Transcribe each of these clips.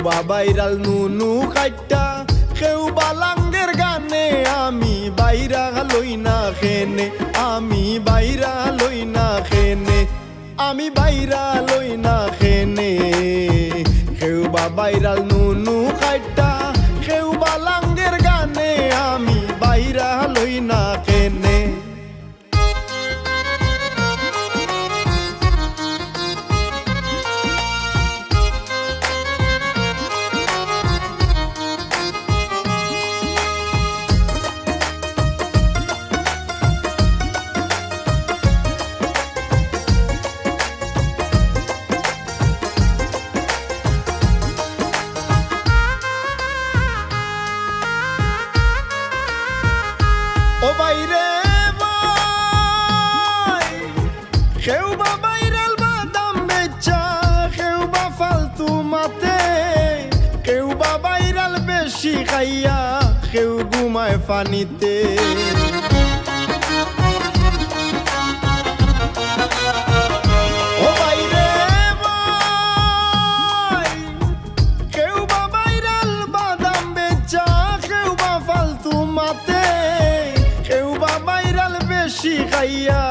বা বাইরাল নুনু খাইটা কেউ বালাঙ্গের গানে আমি বাইরা লই না খেনে আমি বাইরা লই না খেনে আমি বাইরা লই না খেনে কেউ বা বাইরাল নুনু খাইটা কেউ বালাঙ্গের গানে আমি বাইরা লই না খেনে ও বাইরে ভাই কেউ বা বাইরাল বাদাম বেচা কেউ বা ফালতু মাতে কেউ বা বাইরাল বেশি খাইয়া কেউ ঘুমায় পানিতে ও বাইরে ভাই কেউ বা বাইরাল বাদাম বেচা কেউ বা ফালতু মাতে কেউ বা বাইরাল বেশি খাইয়া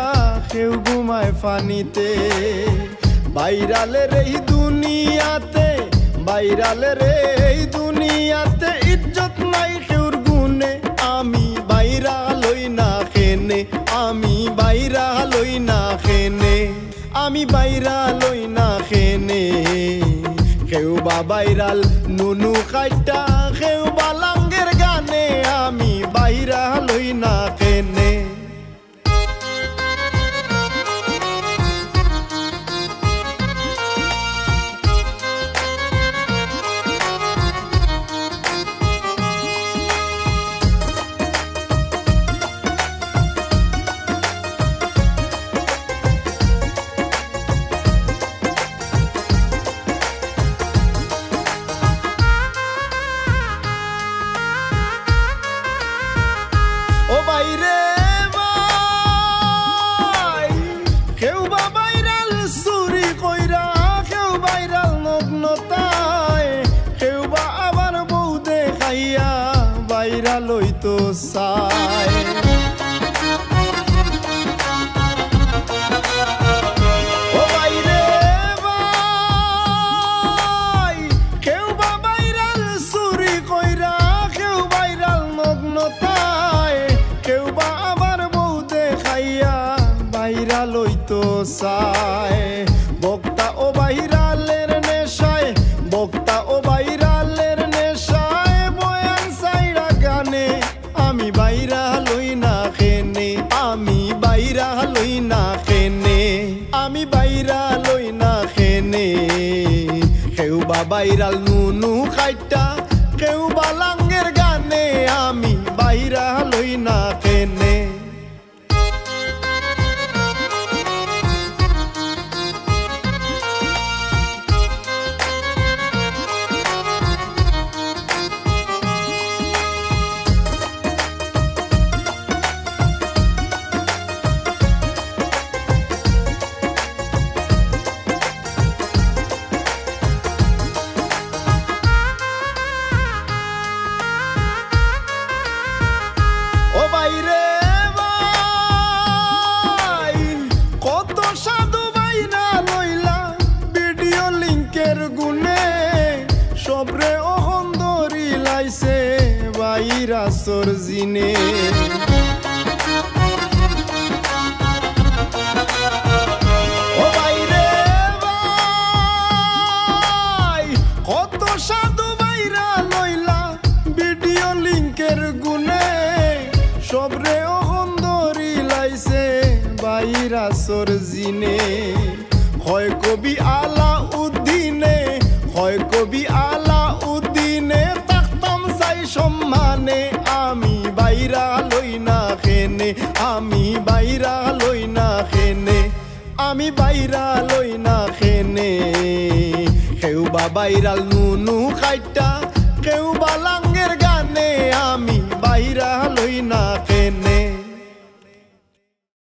কেউ ঘুমায় পানিতে বাইরালের এই দুনিয়াতে বাইরালের এই দুনিয়াতে ইজ্জত নাই কেউর গুনে আমি বাইরা লই না খেনে আমি বাইরা লই না খেনে আমি বাইরা লই না খেনে কেউ বা বাইরাল নুনু খাইটা কেউ বালাঙ্গের গানে আমি বাইরা লই না খেনে ও বাইরে ভাই কেউ বা বাইরাল চুরি কইরা কেউ বাইরাল নগ্নতায় কেউ বা আবার বউ দেখাইয়া বাইরাল হইতো চায় ও বাইরে ভাই কেউ বা বাইরাল চুরি কইরা কেউ বাইরাল নগ্নতায় কেউ বা আবার বউ দেখাইয়া বাইরা লইতো চায় বক্তা ও বাইরালের নেশায় বক্তা ও বাইরালের নেশায় বয়ান সাইরা গানে আমি বাইরা লই না খেনে আমি বাইরা লই না খেনে আমি বাইরা লই না খেনে কেউ বা বাইরাল নুনু খাইটা কেউ বালাঙ্গের গানে আমি বাইরা লই না খেনে ও বাইরে ভাই কত সাধু বাইনা লইলা ভিডিও লিঙ্কের গুনে সবরে অহন ধরি লাইছে বাইরা সরজিনে ও বাইরে ভাই কত সাধু বাইরা লইলা ভিডিও লিঙ্কের গুনে সবরে অহন ধরি লাইছে বাইরা সরজিনে হয় কবি আলা উদ্দিনে হয় কবি আলা উদ্দিনে তাকতাম চাই সম্মানে আমি বাইরা লই না খেনে আমি বাইরা লই না খেনে আমি বাইরা লই না খেনে কেউ বা বাইরাল নুনু খাইটা কেউ বালাঙ্গের গানে আমি বাইরা লই না খেনে।